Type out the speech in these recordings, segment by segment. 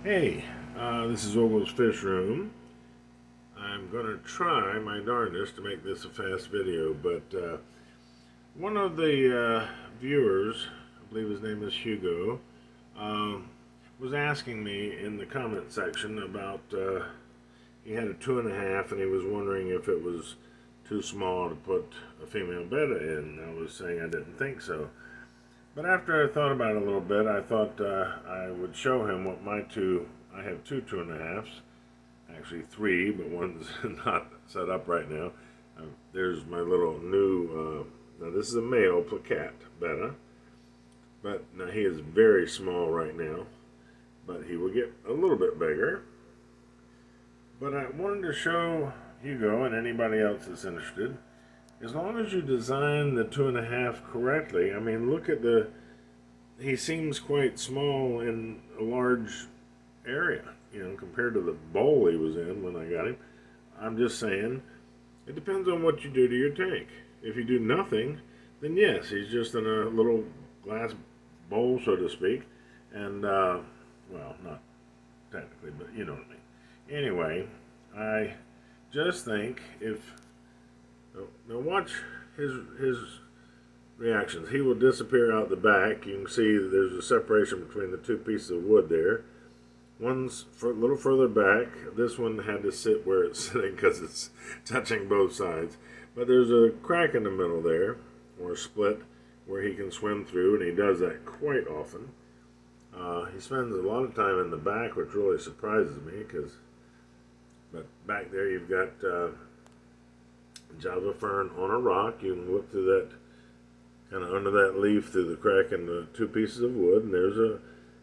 Hey, this is Ogles Fish Room. I'm going to try my darndest to make this a fast video, but one of the viewers, I believe his name is Hugo, um, was asking me in the comment section about he had a 2.5 and he was wondering if it was too small to put a female betta in. I was saying I didn't think so. But after I thought about it a little bit, I thought I would show him what I have two 2.5s, actually three, but one's not set up right now. There's my little new, now this is a male plakat betta, but now he is very small right now, but he will get a little bit bigger. But I wanted to show Hugo and anybody else that's interested, as long as you design the 2.5 correctly, I mean, look at he seems quite small in a large area, compared to the bowl he was in when I got him. I'm just saying, it depends on what you do to your tank. If you do nothing, then yes, he's just in a little glass bowl, so to speak, and, well, not technically, but you know what I mean. Anyway, I just think now watch his reactions. He will disappear out the back. You can see there's a separation between the two pieces of wood there. One's a little further back. This one had to sit where it's sitting because it's touching both sides. But there's a crack in the middle there, or a split, where he can swim through, and he does that quite often. He spends a lot of time in the back, which really surprises me, but back there you've got Java fern on a rock. You can look through that, kind of under that leaf, through the crack in the two pieces of wood, and there's a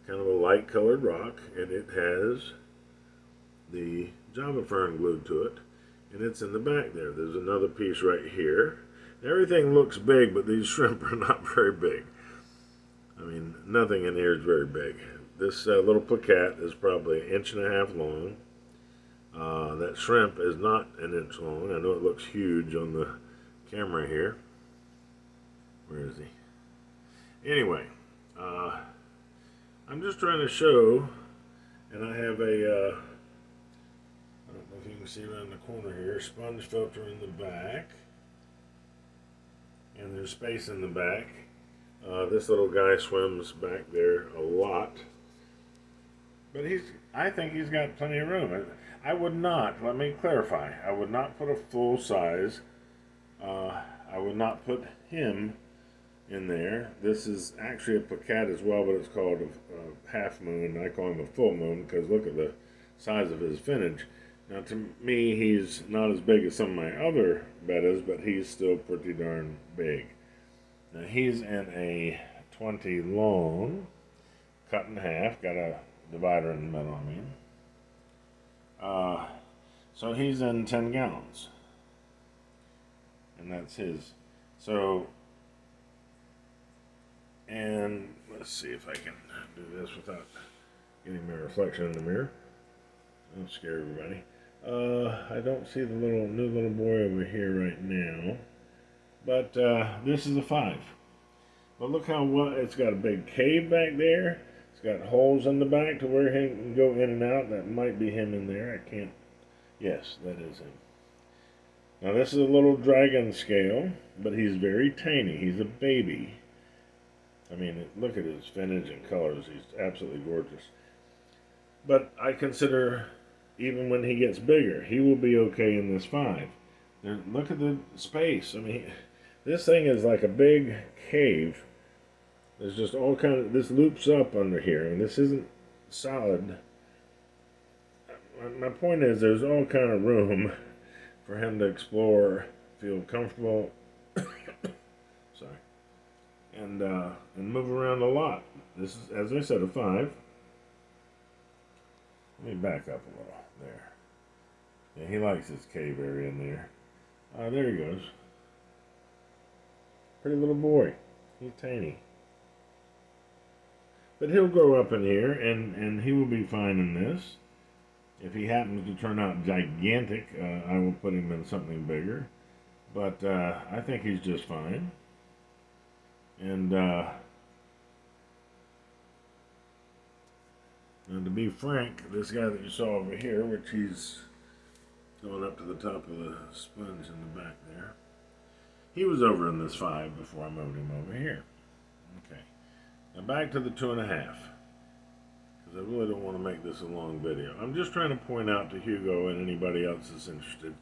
kind of a light colored rock, and it has the Java fern glued to it, and it's in the back there. There's another piece right here. Everything looks big, but these shrimp are not very big. I mean, nothing in here is very big. This little plakat is probably 1.5 inches long. That shrimp is not 1 inch long. I know it looks huge on the camera here. Where is he? Anyway, I'm just trying to show, and I have I don't know if you can see around the corner here, sponge filter in the back, and there's space in the back. This little guy swims back there a lot, but I think he's got plenty of room. I would not, let me clarify, I would not put a full size, I would not put him in there. This is actually a plakat as well, but it's called a half moon. I call him a full moon because look at the size of his finnage. Now to me, he's not as big as some of my other bettas, but he's still pretty darn big. Now he's in a 20 long, cut in half, got a divider in the middle, I mean. So he's in 10 gallons. And that's his. So, and let's see if I can do this without getting my reflection in the mirror. Don't scare everybody. I don't see the new little boy over here right now. But this is a 5. But look how it's got a big cave back there. It's got holes in the back to where he can go in and out. That might be him in there. I can't. Yes, that is him. Now this is a little dragon scale, but he's very tiny. He's a baby. I mean, look at his finnage and colors. He's absolutely gorgeous. But I consider, even when he gets bigger, he will be okay in this 5. Look at the space. I mean, this thing is like a big cave. There's just all kind of, this loops up under here, and this isn't solid. My point is, there's all kind of room for him to explore, feel comfortable, sorry, and move around a lot. This is, as I said, a 5. Let me back up a little there. Yeah, he likes his cave area in there. There he goes. Pretty little boy. He's tiny. But he'll grow up in here, and he will be fine in this. If he happens to turn out gigantic, I will put him in something bigger. But I think he's just fine. And And to be frank, this guy that you saw over here, which he's going up to the top of the sponge in the back there, he was over in this 5 before I moved him over here. Okay. Now back to the 2.5, because I really don't want to make this a long video. I'm just trying to point out to Hugo and anybody else that's interested,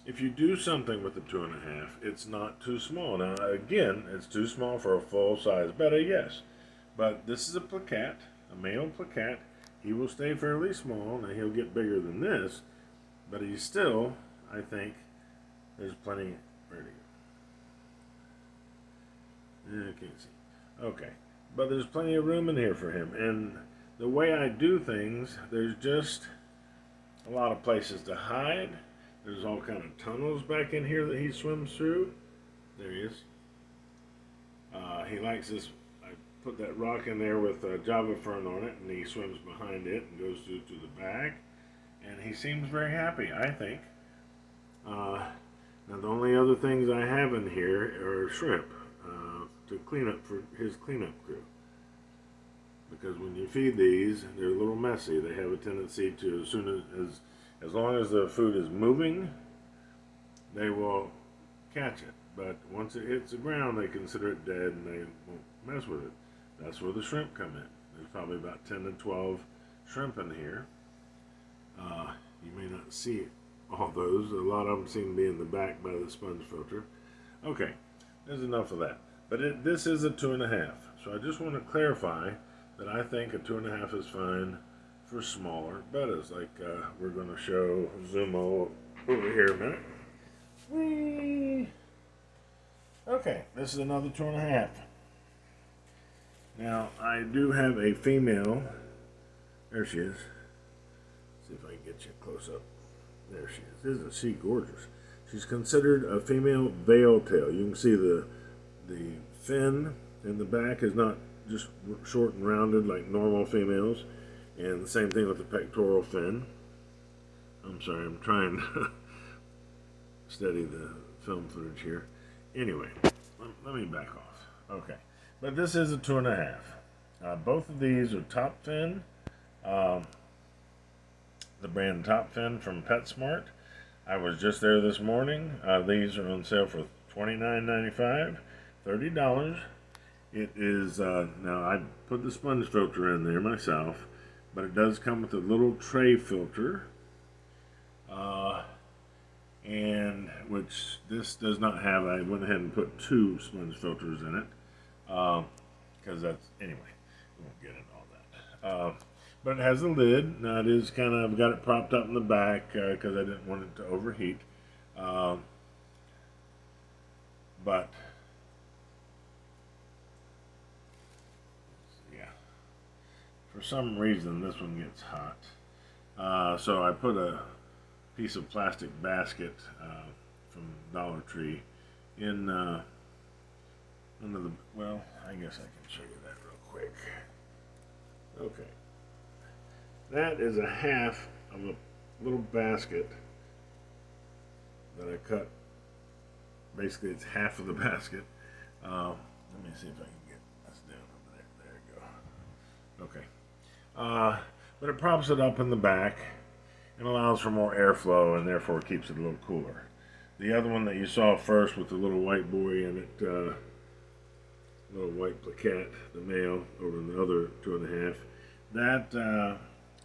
if you do something with the 2.5, it's not too small. Now again, it's too small for a full-size Betta, yes. But this is a plakat, a male plakat. He will stay fairly small. Now he'll get bigger than this, but he's still, I think, there's plenty. Where to go? I can't see. Okay, but there's plenty of room in here for him. And the way I do things, there's just a lot of places to hide. There's all kind of tunnels back in here that he swims through. There he is. He likes this. I put that rock in there with Java fern on it, and he swims behind it and goes through to the back. And he seems very happy, I think. Now the only other things I have in here are shrimp to clean up for his cleanup crew. Because when you feed these, they're a little messy. They have a tendency to, as long as the food is moving, they will catch it. But once it hits the ground, they consider it dead and they won't mess with it. That's where the shrimp come in. There's probably about 10 to 12 shrimp in here. You may not see all those. A lot of them seem to be in the back by the sponge filter. Okay, there's enough of that. But this is a 2.5. So I just want to clarify that I think a 2.5 is fine for smaller bettas, like we're going to show Zumo over here a minute. Whee! Okay, this is another 2.5. Now, I do have a female. There she is. See if I can get you close up. There she is. Isn't she gorgeous? She's considered a female veil tail. You can see the fin in the back is not just short and rounded like normal females. And the same thing with the pectoral fin. I'm sorry, I'm trying to steady the film footage here. Anyway, let me back off. Okay, but this is a 2.5. Both of these are top fin. The brand Top Fin from PetSmart. I was just there this morning. These are on sale for $29.95, $30. It is, now I put the sponge filter in there myself, but it does come with a little tray filter, and which this does not have. I went ahead and put 2 sponge filters in it, because that's, anyway, we won't get into all that. But it has a lid. Now it is kind of, I've got it propped up in the back because I didn't want it to overheat. But yeah, for some reason this one gets hot. So I put a piece of plastic basket from Dollar Tree in under the, well, I guess I can show you that real quick. Okay. That is a half of a little basket that I cut. Basically, it's half of the basket. Let me see if I can get this down over there. There you go. Okay. But it props it up in the back and allows for more airflow and therefore keeps it a little cooler. The other one that you saw first with the little white buoy in it, little white plakat, the male, over in the other 2.5, that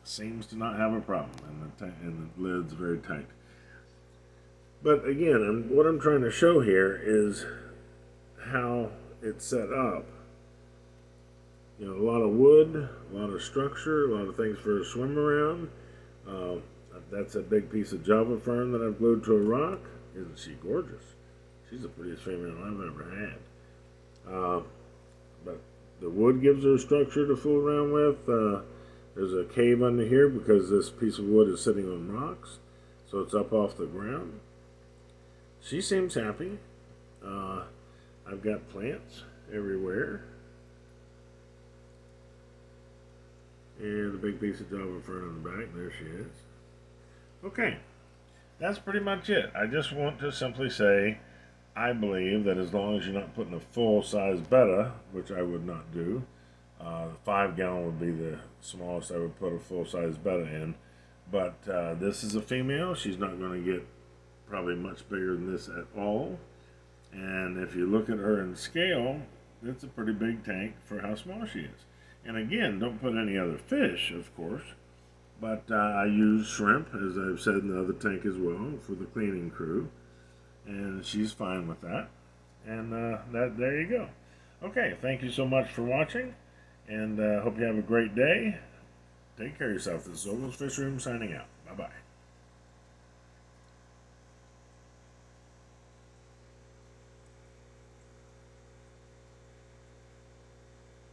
seems to not have a problem, and the lid's very tight. But again, what I'm trying to show here is how it's set up. You know, a lot of wood, a lot of structure, a lot of things for a swim around. That's a big piece of Java fern that I've glued to a rock. Isn't she gorgeous? She's the prettiest female I've ever had. But the wood gives her a structure to fool around with. There's a cave under here because this piece of wood is sitting on rocks, so it's up off the ground. She seems happy. I've got plants everywhere. And a big piece of Java fern on the back. There she is. Okay, that's pretty much it. I just want to simply say, I believe that as long as you're not putting a full-size Betta, which I would not do, The 5-gallon would be the smallest I would put a full-size Betta in. But this is a female. She's not going to get probably much bigger than this at all. And if you look at her in scale, it's a pretty big tank for how small she is. And again, don't put any other fish, of course. But I use shrimp, as I've said in the other tank as well, for the cleaning crew. And she's fine with that. And there you go. Okay, thank you so much for watching. And hope you have a great day. Take care of yourself. This is Ogles Fish Room signing out. Bye-bye.